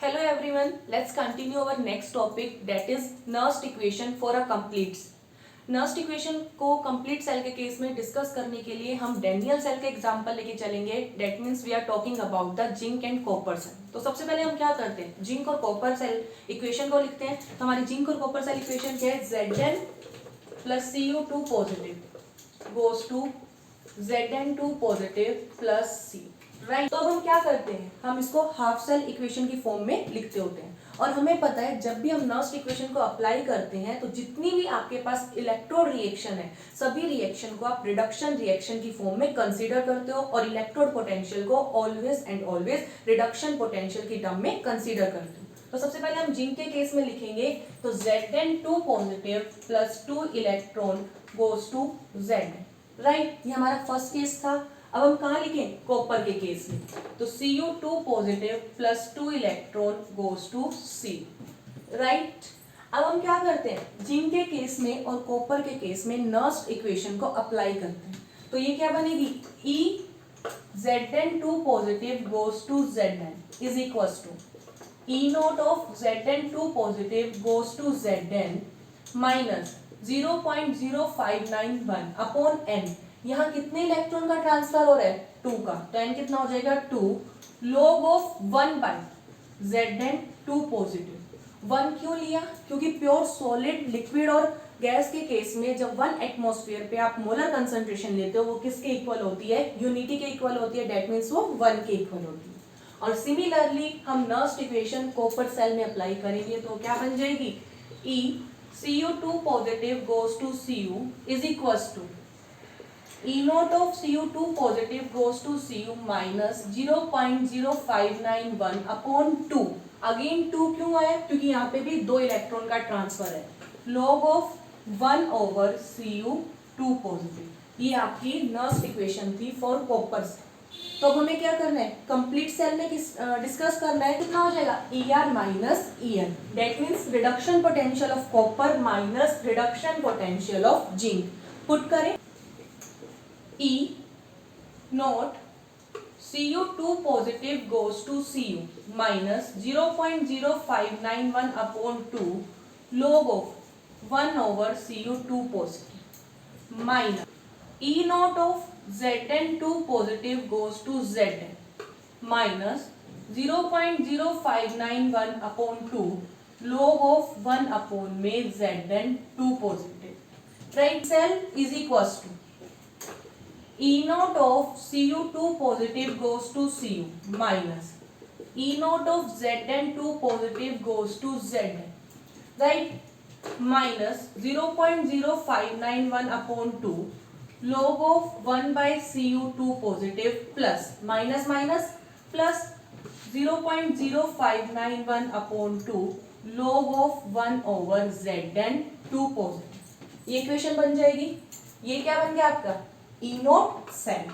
Hello everyone, let's continue our next topic that is Nernst equation for a complete. Nernst equation को complete cell के case में discuss करने के लिए हम डेनियल सेल के एग्जांपल लेके चलेंगे. That means we are talking about the zinc and copper cell. तो सबसे पहले हम क्या करते हैं, जिंक और कॉपर सेल इक्वेशन को लिखते हैं. तो हमारी जिंक और कॉपर सेल इक्वेशन क्या है, Zn plus Cu2 positive goes to Zn2 positive plus C. Right. तो अब हम क्या करते हैं, हम इसको हाफ सेल इक्वेशन की फॉर्म में लिखते होते हैं. और हमें पता है जब भी हम नर्स्ट इक्वेशन को अप्लाई करते हैं तो जितनी भी आपके पास इलेक्ट्रोड रिएक्शन है सभी रिएक्शन को आप रिडक्शन रिएक्शन की फॉर्म में कंसीडर करते हो और इलेक्ट्रोड पोटेंशियल को always and always reduction potential की टर्म में कंसीडर करते हो. तो सबसे पहले हम जिंक के केस में लिखेंगे तो Zn2 positive plus 2 electron goes to Zn. Right, ये हमारा फर्स्ट केस था. अब हम कहाँ लिखें, कॉपर के केस में. तो Cu2 positive plus 2 electron goes to C. Right. अब हम क्या करते हैं, जिंक के केस में और कॉपर के केस में नर्स्ट इक्वेशन को अप्लाई करते हैं. तो ये क्या बनेगी, E Zn2 positive goes to Zn is equals to E not of Zn2 positive goes to Zn minus 0.0591 upon n. यहाँ कितने इलेक्ट्रॉन का ट्रांसफर हो रहा है, 2 का. तो n कितना हो जाएगा, 2 log of 1 by Zn2 positive. 1 क्यों लिया, क्योंकि प्योर सॉलिड लिक्विड और गैस के केस में जब 1 एटमॉस्फेयर पे आप मोलर कंसंट्रेशन लेते हो वो किसके इक्वल होती है, यूनिटी के इक्वल होती है. डेट मीन्स वो 1 के इक्वल होती है. और सिमिलरली हम नर्स्ट इक्वेशन कॉपर सेल में अप्लाई करेंगे तो क्या बन जाएगी, E Cu2 positive goes to Cu is equals to E not of Cu2 positive goes to Cu minus 0.0591 upon 2. Again 2 क्यों आया, क्योंकि यहाँ पे भी 2 इलेक्ट्रॉन का ट्रांसफर है. Log of 1 over Cu2 positive. ये आपकी नर्स्ट इक्वेशन थी फॉर कॉपर. तो अब हमें क्या करना है, कंप्लीट सेल में डिस्कस करना है. कितना हो जाएगा, Er minus En. That means reduction potential of copper minus reduction potential of zinc. Put करें E not Cu2 positive goes to Cu minus 0.0591 upon 2 log of 1 over Cu2 positive minus E not of Zn2 positive goes to Zn minus 0.0591 upon 2 log of 1 upon में Zn2 positive. Right. Cell is equals to E not of Cu2 positive goes to Cu minus E not of Zn2 positive goes to Zn. Right. Minus 0.0591 upon 2 log of 1 by Cu2 positive plus minus minus plus 0.0591 upon 2 log of 1 over Zn2 positive. ये equation बन जाएगी. ये क्या बन गया आपका, E not cell.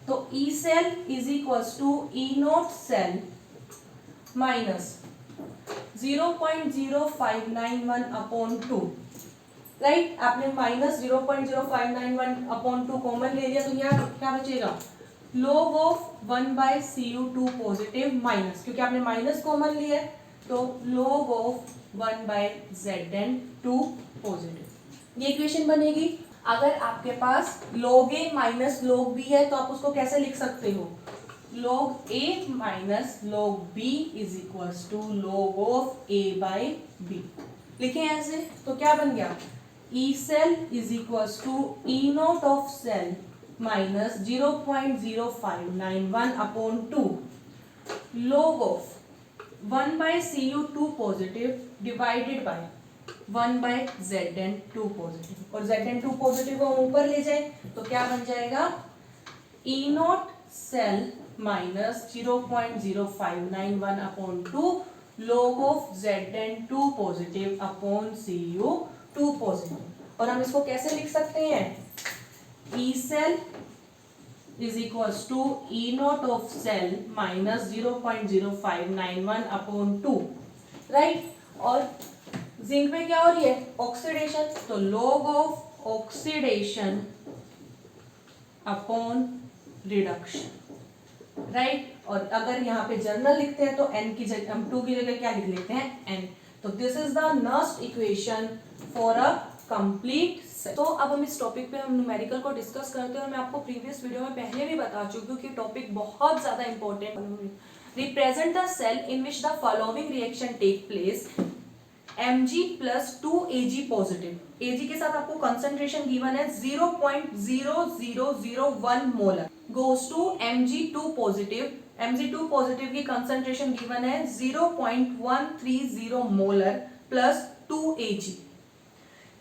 तो E cell is equals to E not cell minus 0.0591 upon 2. Right. आपने माइनस 0.0591 अपॉन 2 कॉमन ले लिया तो यहाँ क्या बचेगा, log of 1 by Cu2 positive minus, क्योंकि आपने माइनस कॉमन लिया है तो log of 1 by Zn2 positive. ये इक्वेशन बनेगी. अगर आपके पास log a minus log b है तो आप उसको कैसे लिख सकते हो, log a minus log b is equals to log of a by b. लिखें ऐसे तो क्या बन गया, E cell is equals to E not of cell minus 0.0591 upon 2 log of 1 by Cu2 positive divided by 1 by Zn2 positive. और Zn2 positive को हम ऊपर ले जाए तो क्या बन जाएगा, E not cell minus 0.0591 upon 2 log of Zn2 positive upon Cu2 positive. और हम इसको कैसे लिख सकते हैं, E cell is equals to E not of cell minus 0.0591 upon 2. Right. और जिंक में क्या हो रही है, ऑक्सीडेशन. तो log of oxidation upon reduction. Right. और अगर यहाँ पे जर्नल लिखते हैं तो n की जगह हम 2 की जगह क्या लिख लेते हैं n। तो this is the Nernst equation for a complete cell. तो अब हम इस टॉपिक पे हम न्यूमेरिकल को डिस्कस करते हैं और मैं आपको प्रीवियस वीडियो में पहले भी बता चुकी हूँ कि टॉपिक बहुत ज्यादा इंपॉर्टेंट है। Represent the cell in which the following reaction take place Mg plus 2Ag positive. Ag के साथ आपको कंसंट्रेशन गिवन है 0.0001 molar goes to Mg2 positive. Mg2 positive की कंसंट्रेशन गिवन है 0.130 molar plus 2Ag।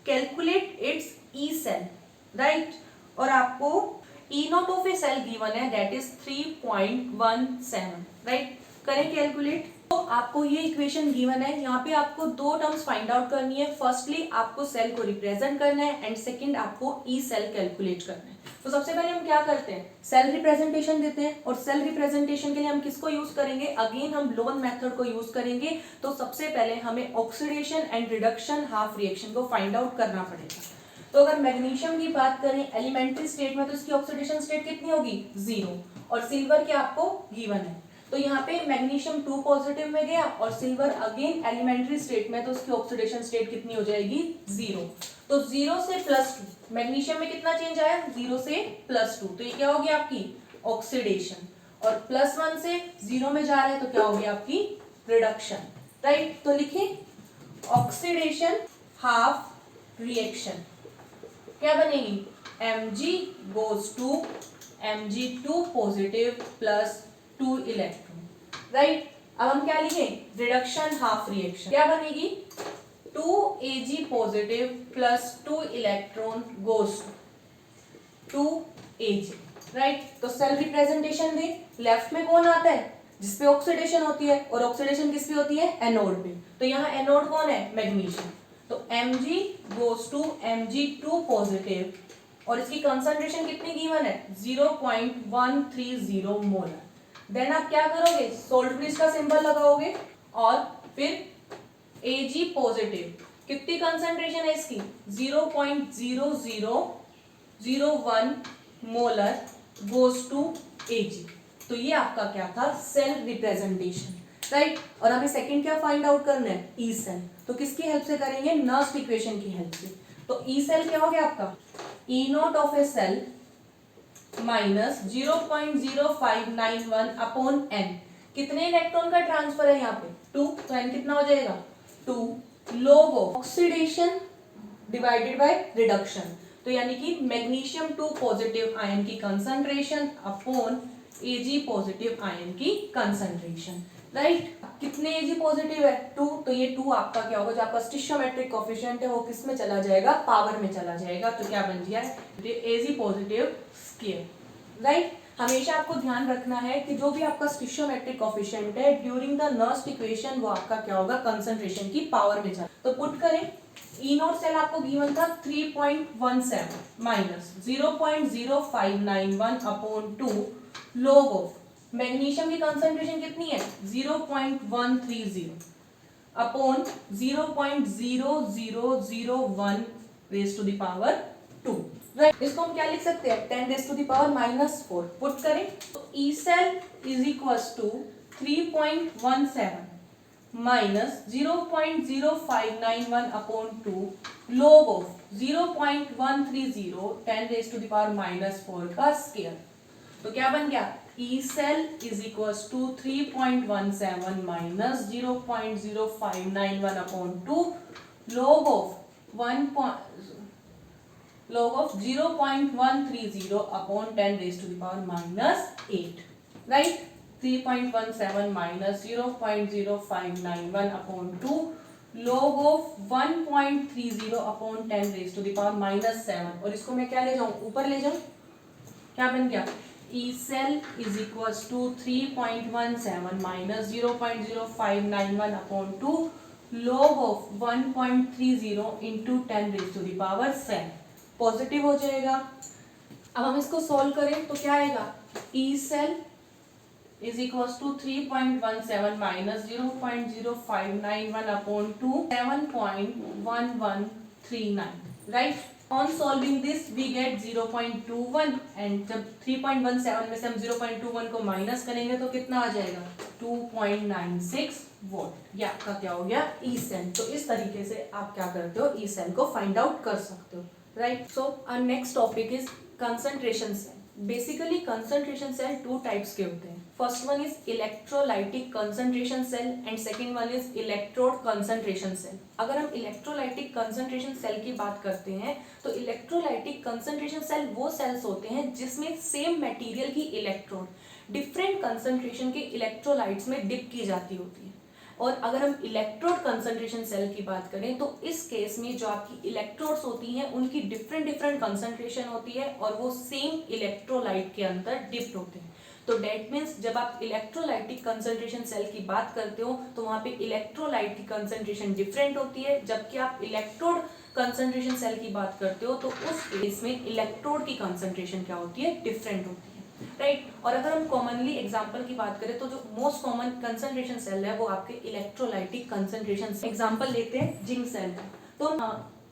Calculate its E cell, right. और आपको E naught of a cell given है that is 3.17, right. करें कैलकुलेट। तो आपको ये इक्वेशन गिवन है, यहाँ पे आपको दो टर्म्स फाइंड आउट करनी है। फर्स्टली आपको सेल को रिप्रेजेंट करना है एंड सेकंड आपको ई सेल कैलकुलेट करना है। तो सबसे पहले हम क्या करते हैं, सेल रिप्रेजेंटेशन देते हैं। और सेल रिप्रेजेंटेशन के लिए हम किसको यूज करेंगे, अगेन हम लोन मेथड को यूज करेंगे। तो सबसे पहले हमें oxidation and reduction half reaction को फाइंड आउट करना पड़ेगा। तो अगर मैग्नीशियम की बात करें एलिमेंट्री स्टेट में तो इसकी ऑक्सीडेशन स्टेट कितनी होगी, 0। और सिल्वर के आपको गिवन है। तो यहाँ पे मैग्नीशियम 2 पॉजिटिव में गया और सिल्वर अगेन एलिमेंट्री स्टेट में, तो उसकी ऑक्सीडेशन स्टेट कितनी हो जाएगी, 0। तो 0 से +2, मैग्नीशियम में कितना चेंज आया, 0 से +2, तो ये क्या होगी आपकी ऑक्सीडेशन। और +1 से 0 में जा रहा है तो क्या होगी आपकी रिडक्शन, राइट। तो लिखें ऑक्सीडेशन हाफ रिएक्शन क्या बनेगी, Mg goes to Mg2 positive plus 2 electron, right. अब हम क्या लिखें, रिडक्शन हाफ रिएक्शन क्या बनेगी, 2Ag positive plus 2 electron goes to 2Ag, right. तो सेल रिप्रेजेंटेशन दे, लेफ्ट में कौन आता है, जिसपे ऑक्सीडेशन होती है, और ऑक्सीडेशन किस पे होती है, एनोड पे। तो यहाँ एनोड कौन है, मैग्नीशियम। तो Mg goes to Mg2 positive और इसकी कंसंट्रेशन कितनी गिवन है, 0.130 मोलर। देन आप क्या करोगे, सोल्ट ब्रिज का सिंबल लगाओगे और फिर Ag पॉजिटिव, कितनी कंसंट्रेशन है इसकी, 0.0001 मोलर गोज टू Ag। तो ये आपका क्या था, सेल रिप्रेजेंटेशन, राइट। और हमें सेकंड क्या फाइंड आउट करना है, ई सेल। तो किसकी हेल्प से करेंगे, नर्स्ट इक्वेशन की हेल्प से। तो ई सेल क्या हो गया आपका, E naught of a cell minus 0.0591 upon n. कितने इलेक्ट्रॉन का ट्रांसफर है यहाँ पे, 2, तो एन कितना हो जाएगा, 2 log of oxidation divided by reduction. तो यानी कि मैग्नीशियम 2 पॉजिटिव आयन की concentration upon Ag positive ion की कंसंट्रेशन, राइट। कितने Ag पॉजिटिव है, 2, तो ये 2 आपका क्या होगा, जो आपका स्टिशियोमेट्रिक कोएफिशिएंट है वो किस में चला जाएगा, पावर में चला जाएगा। तो क्या बन गया Ag पॉजिटिव स्क्वायर, राइट। हमेशा आपको ध्यान रखना है कि जो भी आपका स्टिशियोमेट्रिक कोएफिशिएंट है ड्यूरिंग द नर्स्ट इक्वेशन वो आपका क्या होगा, कंसंट्रेशन की पावर में चला। तो पुट करें, ई नॉट सेल आपको गिवन था 3.17 minus 0.0591 upon 2 log of magnesium की कंसंट्रेशन कितनी है, 0.130 upon 0.0001 raise to the power 2, right. इसको हम क्या लिख सकते हैं, 10 raise to the power -4। Put करें तो E cell is equals to 3.17 minus 0.0591 upon 2 log of 0.130 10 raise to the power -4 का स्क्वायर। तो क्या बन गया, E cell is equals to 3.17 minus 0.0591 upon 2 log of 0.130 upon 10 raise to the power -8, right. 3.17 minus 0.0591 upon 2 log of 1.30 upon 10 raise to the power -7। और इसको मैं क्या ले जाऊं, ऊपर ले जाऊं, क्या बन गया, E cell is equals to 3.17 minus 0.0591 upon 2 log of 1.30 into 10 raise to the power 7, positive हो जाएगा। अब हम इसको सॉल्व करें तो क्या आएगा, E cell is equals to 3.17 minus 0.0591 upon 2 7.1139, right. On solving this we get 0.21 and जब 3.17 में से हम 0.21 को माइनस करेंगे तो कितना आ जाएगा 2.96 वोल्ट। ये आपका क्या हो गया ई सेल। तो इस तरीके से आप क्या करते हो ई सेल को फाइंड आउट कर सकते हो, right. So our next topic is concentration cell. Basically concentration cell two types के होते हैं। First one is electrolytic concentration cell and second one is electrode concentration cell. अगर हम इलेक्ट्रोलाइटिक कंसंट्रेशन सेल की बात करते हैं तो इलेक्ट्रोलाइटिक कंसंट्रेशन सेल वो सेल्स होते हैं जिसमें सेम मटेरियल की इलेक्ट्रोड डिफरेंट कंसंट्रेशन के इलेक्ट्रोलाइट्स में डिप की जाती होती है। और अगर हम इलेक्ट्रोड कंसंट्रेशन सेल की बात करें तो इस केस में जो आपकी इलेक्ट्रोड्स होती हैं उनकी डिफरेंट कंसंट्रेशन होती है और वो सेम इलेक्ट्रोलाइट के अंदर डिप्ट होते हैं। तो डेट मीन्स जब आप इलेक्ट्रोलाइटिक कंसंट्रेशन सेल की बात करते हो तो वहां पे इलेक्ट्रोलाइट की कंसंट्रेशन डिफरेंट होती है, जबकि आप इलेक्ट्रोड कंसंट्रेशन सेल की बात करते हो तो उस केस में इलेक्ट्रोड की कंसंट्रेशन क्या होती है डिफरेंट होती है, राइट। और अगर हम कॉमनली एग्जांपल की बात करें तो जो मोस्ट कॉमन कंसंट्रेशन सेल है वो आपके इलेक्ट्रोलाइटिक कंसंट्रेशन सेल। एग्जांपल लेते हैं जिंक सेल का। तो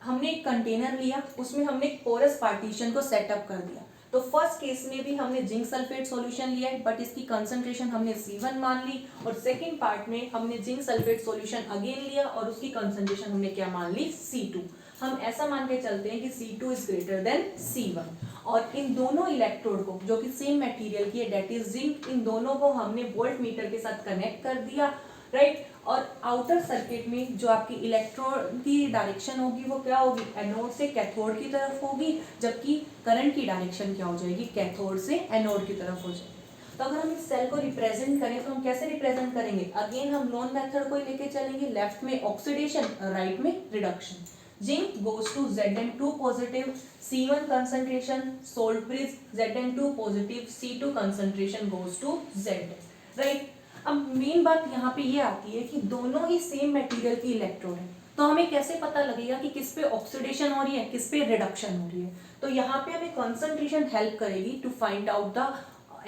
हमने एक कंटेनर लिया, उसमें हमने एक पोरस पार्टीशन को सेटअप कर दिया। तो फर्स्ट केस में भी हमने जिंक सल्फेट सॉल्यूशन लिया है बट इसकी कंसंट्रेशन हमने C1 मान ली, और सेकंड पार्ट में हमने जिंक सल्फेट सॉल्यूशन अगेन लिया और उसकी कंसंट्रेशन हमने क्या मान ली C2। हम ऐसा मान के चलते हैं कि C2 is greater than C1 और इन दोनों इलेक्ट्रोड को जो कि सेम मटेरियल की है डेट इज जिंक, इन दोनों को हमने वोल्ट मीटर के साथ कनेक्ट कर दिया, राइट। और आउटर सर्किट में जो आपकी इलेक्ट्रोड की डायरेक्शन होगी वो क्या होगी एनोड से कैथोड की तरफ होगी, जबकि करंट की डायरेक्शन क्या हो जाएगी कैथोड से एनोड की तरफ हो जाएगी। तो अगर हम इस सेल को रिप्रेजेंट करें तो हम कैसे रिप्रेजेंट करेंगे, अगेन हम नॉन मेथड को लेके चलेंगे। लेफ्ट में ऑक्सीडेशन, राइट में reduction. Zinc goes to Zn2 positive, C1 concentration, salt bridge Zn2 positive, C2 concentration goes to Zn, right। अब मेन बात यहाँ पे ये आती है कि दोनों ही सेम मटेरियल की इलेक्ट्रोड है, तो हमें कैसे पता लगेगा कि किस पे ऑक्सीडेशन हो रही है किस पे रिडक्शन हो रही है। तो यहाँ पे हमें कंसंट्रेशन हेल्प करेगी to find out the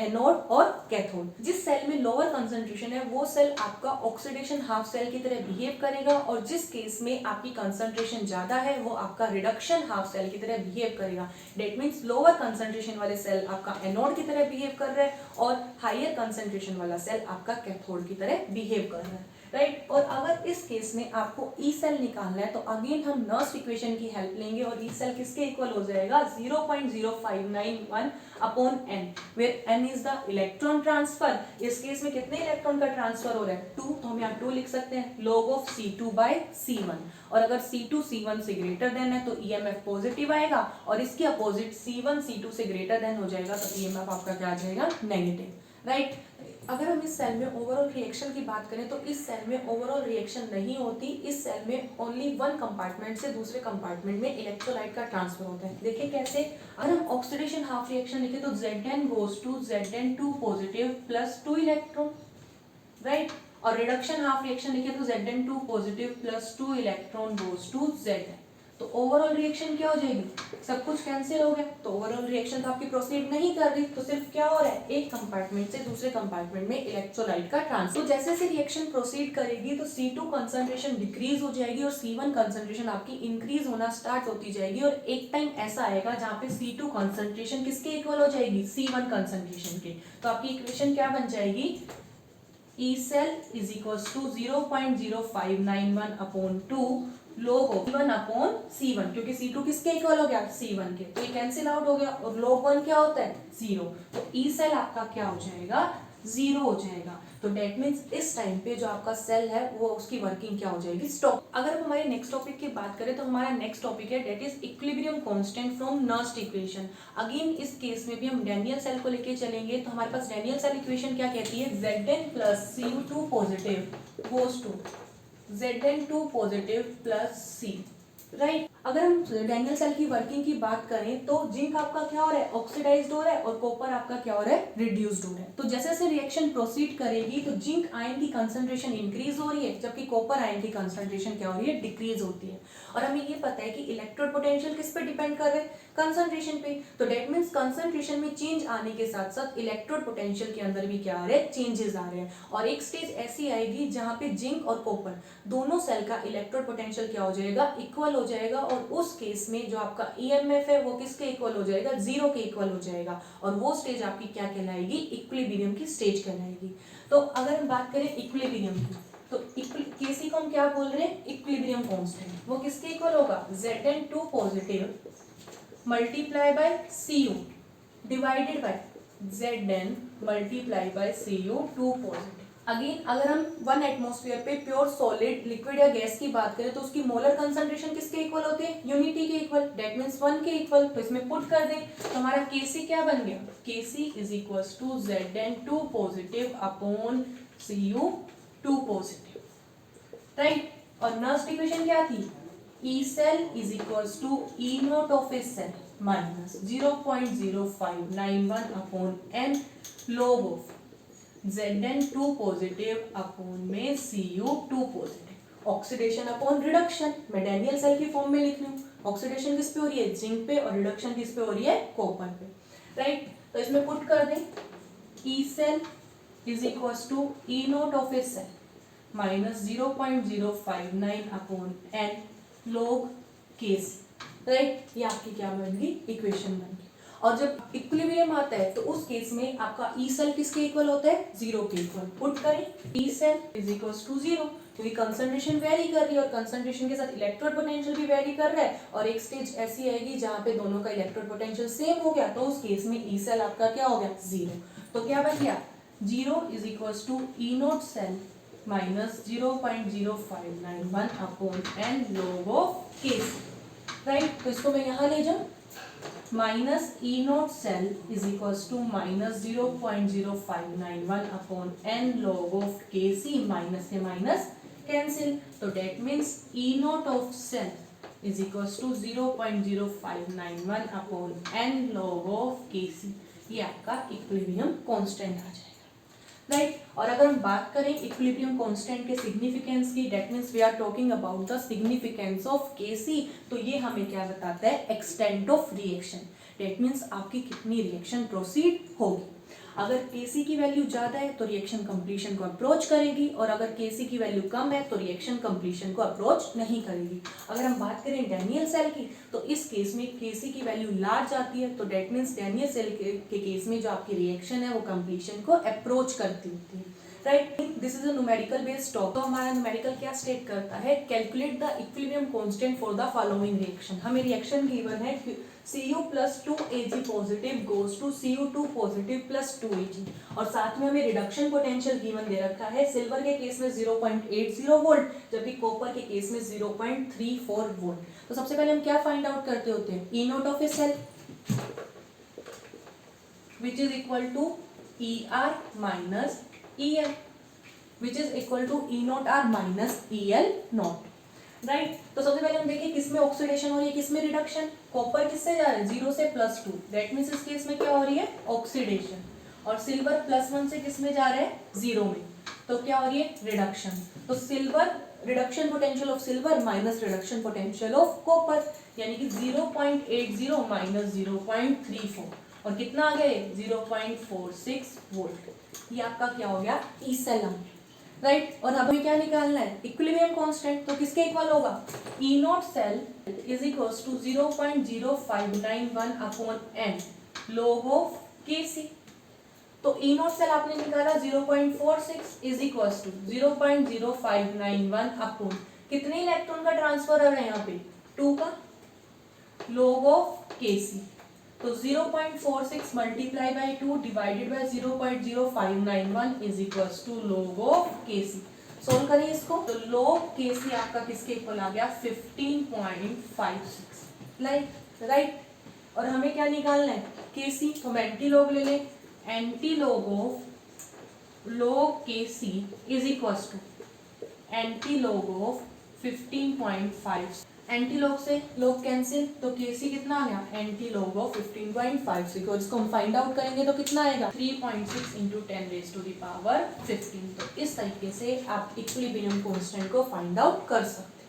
anode और कैथोड। जिस सेल में लोअर कंसंट्रेशन है वो सेल आपका ऑक्सीडेशन हाफ सेल की तरह बिहेव करेगा, और जिस केस में आपकी कंसंट्रेशन ज्यादा है वो आपका रिडक्शन हाफ सेल की तरह बिहेव करेगा। डेट मीन्स लोअर कंसंट्रेशन वाले सेल आपका एनोड की तरह बिहेव कर रहा है और हायर कंसंट्रेशन वाला सेल आपका कैथोड की तरह बिहेव कर रहा है, राइट। और अगर इस केस में आपको ई सेल निकालना है तो अगेन हम नर्स इक्वेशन की हेल्प लेंगे और ई सेल किसके इक्वल हो जाएगा 0.0591 upon n, where n is the electron transfer. इस केस में कितने इलेक्ट्रॉन का ट्रांसफर हो रहा है 2, तो हम यहाँ 2 लिख सकते हैं, log of C2 bye C1। और अगर C2 C1 से ग्रेटर देन है तो EMF पॉजिटिव आएगा, और इसके अपोजिट C1 C2 से ग्रेटर देन हो जाएगा तो EMF आपका क्या आ जाएगा नेगेटिव, राइट। अगर हम इस सेल में ओवरऑल रिएक्शन की बात करें तो इस सेल में ओवरऑल रिएक्शन नहीं होती। इस सेल में ओनली वन कंपार्टमेंट से दूसरे कंपार्टमेंट में इलेक्ट्रोलाइट का ट्रांसफर होता है। देखिए कैसे, अगर हम ऑक्सीडेशन हाफ रिएक्शन लिखे तो Zn goes to Zn2 positive plus 2 electron, right. और रिडक्शन हाफ रिएक्शन लिखे तो Zn2 positive plus 2 electron goes to Zn। तो ओवरऑल रिएक्शन क्या हो जाएगी, सब कुछ कैंसिल हो गया, तो ओवरऑल रिएक्शन तो आपकी प्रोसीड नहीं कर रही, तो सिर्फ क्या हो रहा है एक कंपार्टमेंट से दूसरे कंपार्टमेंट में इलेक्ट्रोलाइट का ट्रांसफर। तो जैसे से रिएक्शन प्रोसीड करेगी तो C2 कंसंट्रेशन डिक्रीज हो जाएगी और C1 कंसंट्रेशन आपकी इंक्रीज होना स्टार्ट होती जाएगी, और एक टाइम ऐसा आएगा जहाँ पे C2 कंसंट्रेशन किसके इक्वल हो जाएगी C1 कंसंट्रेशन के। तो आपकी इक्वेशन क्या बन जाएगी, E cell is equals to 0.0591 upon 2 log of C1 upon C1, क्योंकि C2 किसके इक्वल हो गया C1 के, तो ये कैंसिल आउट हो गया, और log 1 क्या होता है 0, तो E सेल आपका क्या हो जाएगा 0 हो जाएगा। तो डेट मीन्स इस टाइम पे जो आपका सेल है वो उसकी वर्किंग क्या हो जाएगी स्टॉप। अगर हम हमारे नेक्स्ट टॉपिक की बात करें तो हमारा नेक्स्ट टॉपिक है that is equilibrium constant from Nernst equation. Again इस केस में भी हम डैनियल सेल को लेके चलेंगे, तो हमारे पास डैनियल सेल इक्वेशन क्या कहती है, Zn plus C2 positive goes to Zn2 positive plus C, right. अगर हम डैनियल सेल की वर्किंग की बात करें तो जिंक आपका क्या हो रहा है ऑक्सीडाइज्ड हो रहा है और कॉपर आपका क्या हो रहा है रिड्यूस्ड हो रहा है। तो जैसे जैसे रिएक्शन प्रोसीड करेगी तो जिंक आयन की कंसंट्रेशन इंक्रीज हो रही है, जबकि कॉपर आयन की कंसंट्रेशन क्या हो रही है डिक्रीज होती है। और हमें ये पता है कि इलेक्ट्रोड पोटेंशियल किस पे डिपेंड कर रहे हैं कंसंट्रेशन पे, तो डेट मीन्स कंसंट्रेशन में चेंज आने के साथ साथ इलेक्ट्रोड पोटेंशियल के अंदर भी क्या आ रहे हैं चेंजेस आ रहे हैं। और एक स्टेज ऐसी आएगी जहां पे जिंक और कॉपर दोनों सेल का इलेक्ट्रोड पोटेंशियल क्या हो जाएगा इक्वल हो हो जाएगा और उस केस में जो आपका ईएमएफ है वो किसके इक्वल हो जाएगा, जीरो के इक्वल हो जाएगा और वो स्टेज आपकी क्या कहलाएगी, इक्विलिब्रियम की स्टेज कहलाएगी। तो अगर हम बात करें इक्विलिब्रियम की, तो केसी को हम क्या बोल रहे हैं, इक्विलिब्रियम कांस्टेंट, वो किसके इक्वल होगा, Zn2 positive multiply by Cu divided by Zn multiply by Cu2 positive. Again अगर हम 1 एटमॉस्फेयर पे प्योर सॉलिड लिक्विड या गैस की बात करें तो उसकी मोलर कंसंट्रेशन किसके इक्वल होती है, यूनिटी के इक्वल, दैट मींस 1 के इक्वल। तो इसमें पुट कर दें तो हमारा Kc क्या बन गया, Kc is equals to Zn2 positive upon Cu2 positive, right. और नर्स्ट इक्वेशन क्या थी, E cell is equals to E not of a cell minus 0.0591 upon n log of Zn2 positive upon में Cu2 positive. Oxidation upon reduction, मैं Daniell cell की form में लिख लूं, oxidation किस पे हो रही है, जिंक पे, और रिडक्शन किस पे हो रही है, कॉपर पे, राइट। तो इसमें पुट कर दें E cell is equals to E not of a cell minus 0.059 upon n log Kc, right. ये आपकी क्या बन गई, इक्वेशन बन गई। और जब इक्विलिब्रियम आता है तो उस केस में आपका ई सेल किसके इक्वल होता है, जीरो के इक्वल। पुट करें E cell is equals to zero, क्योंकि कंसंट्रेशन वेरी कर रही है और कंसंट्रेशन के साथ इलेक्ट्रोड पोटेंशियल भी वेरी कर रहा है और एक स्टेज ऐसी आएगी जहां पे दोनों का इलेक्ट्रोड पोटेंशियल सेम हो गया, तो उस केस में ई सेल आपका क्या हो गया, जीरो। तो क्या बन गया, zero is equals to E naught cell minus 0.0591 upon n log of Kc, right. तो इसको मैं यहाँ ले जाऊं, minus E naught cell is equals to minus 0.0591 upon n log of Kc, minus से माइनस कैंसिल, तो that means E naught of cell is equals to 0.0591 upon n log of Kc। ये आपका इक्विलिब्रियम कांस्टेंट आ जाएगा, right. और अगर हम बात करें इक्विलिब्रियम कांस्टेंट के सिग्निफिकेंस की, that means we are talking about the significance of Kc, तो ये हमें क्या बताता है, extent of reaction, that means आपकी कितनी रिएक्शन प्रोसीड होगी। अगर Kc की वैल्यू ज्यादा है तो रिएक्शन कंप्लीशन को अप्रोच करेगी और अगर Kc की वैल्यू कम है तो रिएक्शन कंप्लीशन को अप्रोच नहीं करेगी। अगर हम बात करें डैनियल सेल की, तो इस केस में Kc की वैल्यू लार्ज आती है, तो दैट मींस डैनियल सेल के केस में जो आपकी रिएक्शन है वो कंप्लीशन को अप्रोच करती होती है, right. This is a numerical based talk. तो हमारा न्यूमेरिकल क्या स्टेट करता है, calculate the equilibrium constant for the following reaction. हमें रिएक्शन गिवन है Cu plus 2Ag positive goes to Cu2 positive plus 2Ag और साथ में हमें रिडक्शन पोटेंशियल गिवन दे रखा है, सिल्वर के केस में 0.80 वोल्ट जबकि कॉपर के केस में 0.34 वोल्ट। तो सबसे पहले हम क्या फाइंड आउट करते होते हैं, E not of a cell which is equal to ER minus EL which is equal to E naught R minus EL naught, right. तो सबसे पहले हम देखिए किसमें ऑक्सीडेशन हो रही है, किसमें रिडक्शन, कॉपर किससे जा रहा है, 0 से +2, दैट मींस इस केस में क्या हो रही है, ऑक्सीडेशन, और सिल्वर +1 से किसमें जा रहा है, 0 में, तो क्या हो रही है, रिडक्शन। तो silver reduction potential of silver minus reduction potential of copper, यानी कि 0.80 माइनस 0.34 और कितना आ गया, 0.46 वोल्ट। ये आपका क्या हो गया, ई सेल, राइट। और अब हमें क्या निकालना है, इक्विलिब्रियम कांस्टेंट, तो किसके इक्वल होगा, E naught cell is equals to 0.0591 upon n log of Kc। तो ई नॉट सेल आपने निकाला 0.46 इज इक्वल्स टू 0.0591 अपॉन कितने इलेक्ट्रॉन का ट्रांसफर है यहाँ पे, 2 का, log ऑफ Kc। तो 0.46 multiply by 2 divided by 0.0591 is equals to log of Kc। Solve करें इसको, तो log Kc आपका किसके इक्वल आ गया, 15.56, राइट। और हमें क्या निकालना है, Kc, तो हम एंटी लॉग ले लें, antilog of log Kc is equals to antilog of 15.5, antilog से लॉग कैंसिल, तो Kc कितना आ गया, एंटी लॉग ऑफ 15.56 और इसको हम फाइंड आउट करेंगे तो कितना आएगा, 3.6 इंटू 10⁻15। तो इस तरीके से आप इक्विलिब्रियम कांस्टेंट को फाइंड आउट कर सकते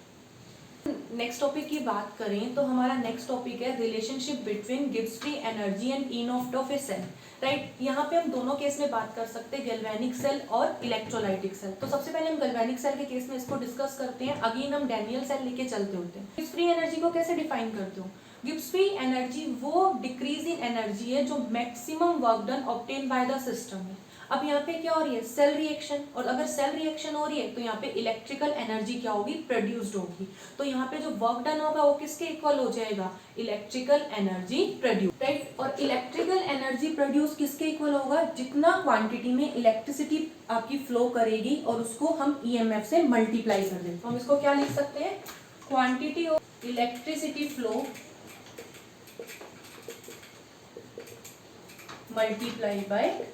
हैं। नेक्स्ट टॉपिक की बात करें तो हमारा नेक्स्ट टॉपिक है relationship between Gibbs free energy and E naught of a cell. Right, यहाँ पे हम दोनों केस में बात कर सकते हैं, गैल्वेनिक सेल और इलेक्ट्रोलाइटिक सेल। तो सबसे पहले हम गैल्वेनिक सेल के केस में इसको डिस्कस करते हैं, अगेन हम डैनियल सेल लेके चलते होते हैं। गिब्स फ्री एनर्जी को कैसे डिफाइन करते हो? गिब्स फ्री एनर्जी वो डिक्रीज इन एनर्जी है जो maximum work done obtain by the system है। अब यहाँ पे क्या हो रही है? सेल रिएक्शन, और अगर सेल रिएक्शन हो रही है तो यहाँ पे इलेक्ट्रिकल एनर्जी क्या होगी? प्रोड्यूस्ड होगी। तो यहाँ पे जो वर्क डन होगा वो किसके इक्वल हो जाएगा? Electrical energy produce. राइट, और इलेक्ट्रिकल एनर्जी प्रोड्यूस किसके इक्वल होगा? जितना क्वांटिटी में इलेक्ट्रिसिटी आपकी फ्लो करेगी और उसको हम ईएमएफ से मल्टीप्लाई कर दें। तो हम इसको क्या लिख सकते हैं? Quantity of electricity flow multiply by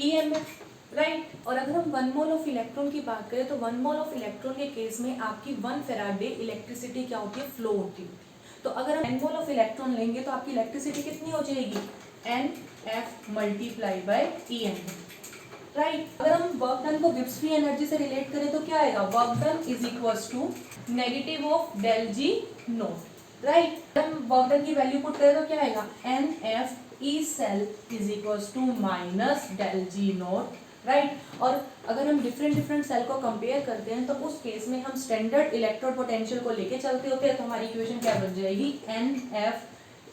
EMF। Right, और अगर हम 1 मोल ऑफ इलेक्ट्रॉन की बात करें तो 1 मोल ऑफ इलेक्ट्रॉन के केस में आपकी 1 फेराडे इलेक्ट्रिसिटी क्या होती है? फ्लो होती है। तो अगर हम n मोल ऑफ इलेक्ट्रॉन लेंगे तो आपकी इलेक्ट्रिसिटी कितनी हो जाएगी? NF multiply by EMF। Right, अगर हम वर्क डन को गिब्स फ्री एनर्जी से रिलेट करें तो क्या आएगा? Work done is equals to negative of del G naught. Right, अगर हम वर्क डन की वैल्यू पुट करें तो क्या आएगा? NF E cell is equals to minus del G note. Right, और अगर हम डिफरेंट सेल को कंपेयर करते हैं तो उस केस में हम स्टैंडर्ड इलेक्ट्रोड पोटेंशियल को लेके चलते होते हैं। तो हमारी इक्वेशन क्या बन जाएगी? NF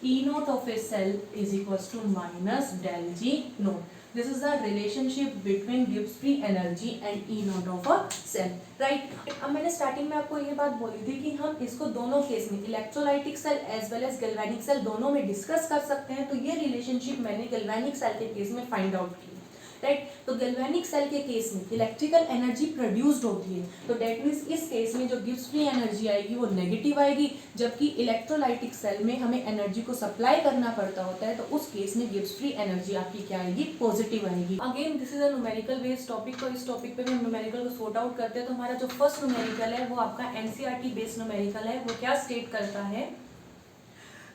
E naught of a cell is equals to minus del G naught. This is the relationship between Gibbs free energy and E naught of a cell. Right, अब मैंने स्टार्टिंग में आपको ये बात बोली थी कि हम इसको दोनों केस में, electrolytic cell as well as galvanic cell, दोनों में डिस्कस कर सकते हैं। तो ये रिलेशनशिप मैंने गैल्वेनिक सेल के केस में फाइंड आउट की। राइट, तो गैल्वेनिक सेल के केस में इलेक्ट्रिकल एनर्जी प्रोड्यूस्ड होती है, तो डेट मीन्स इस केस में जो गिब्स फ्री एनर्जी आएगी वो नेगेटिव आएगी, जबकि इलेक्ट्रोलाइटिक सेल में हमें एनर्जी को सप्लाई करना पड़ता होता है, तो उस केस में गिब्स फ्री एनर्जी आपकी क्या आएगी? पॉजिटिव आएगी। Again this is a numerical based topic, तो इस टॉपिक पे भी हम न्यूमेरिकल को सॉर्ट आउट करते हैं। तो हमारा जो फर्स्ट न्यूमेरिकल है वो आपका एनसीईआरटी बेस्ड न्यूमेरिकल है। वो क्या स्टेट करता है?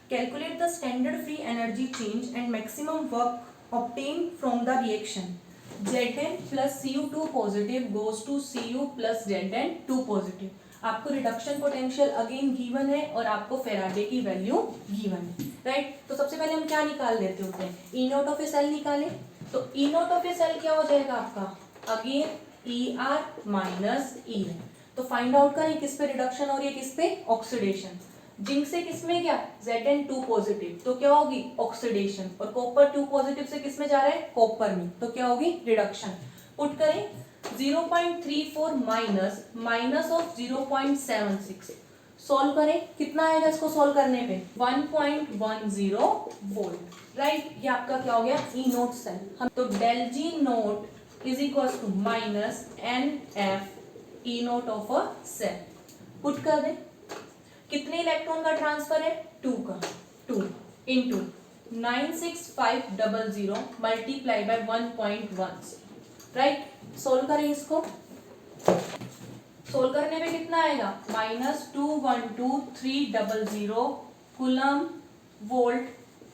Calculate the standard free energy change and maximum work obtained from the reaction Zn plus Cu2 positive goes to Cu plus Zn2 positive। आपको रिडक्शन पोटेंशियल अगेन गिवन है और आपको Faraday की वैल्यू गिवन है। Right, तो सबसे पहले हम क्या निकाल लेते होते हैं? ई नोट ऑफ ए सेल निकालें। तो E naught of a cell क्या हो जाएगा आपका? Again ER minus E। तो फाइंड आउट करें किस पे रिडक्शन हो रही है, किस पे? ऑक्सीडेशन। जिंक से किसमें क्या? Zn2 पॉजिटिव, तो क्या होगी? ऑक्सीडेशन। और कॉपर 2 पॉजिटिव से किसमें जा रहा है? कॉपर में, तो क्या होगी? रिडक्शन। पुट करें 0.34 माइनस माइनस ऑफ 0.76, सॉल्व करें, कितना आएगा इसको सॉल्व करने पे? 1.10 वोल्ट। राइट, ये आपका क्या हो गया? E naught cell. हम तो del G naught is equal to minus NF E naught of a cell. Put कर दें, कितने इलेक्ट्रॉन का ट्रांसफर है? 2 का। 2 into 96500 multiply by 1.10। Right, solve करें इसको। सोल्व करने में कितना आएगा? माइनस 212300 कूलम वोल्ट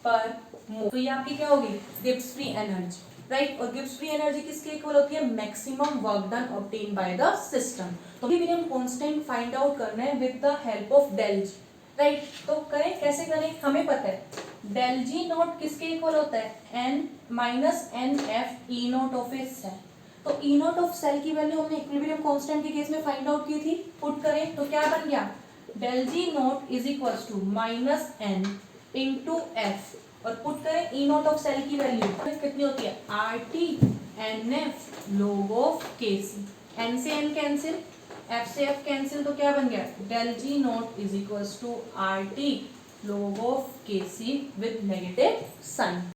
पर मोल। तो ये आपकी क्या होगी? Gibbs free energy. राइट, और गिब्स फ्री एनर्जी किसके इक्वल होती है? Maximum work done obtain by the system. तो भी हम कांस्टेंट फाइंड आउट करना है with the help of del G. Right, तो करें, कैसे करें? हमें पता है डेल जी नोट किसके इक्वल होता है? N minus NF E naught of a cell. तो ई नोट ऑफ सेल की वैल्यू हमने इक्विलिब्रियम कांस्टेंट के केस में फाइंड आउट की थी। पुट करें तो क्या बन गया? Del G naught is equal to minus N into F, और पुट करें ई नोट ऑफ सेल की वैल्यू कितनी होती है? RT NF log of KC। N से N कैंसिल, F से F कैंसिल, तो क्या बन गया? Del G naught is equal to RT log of KC with negative sign.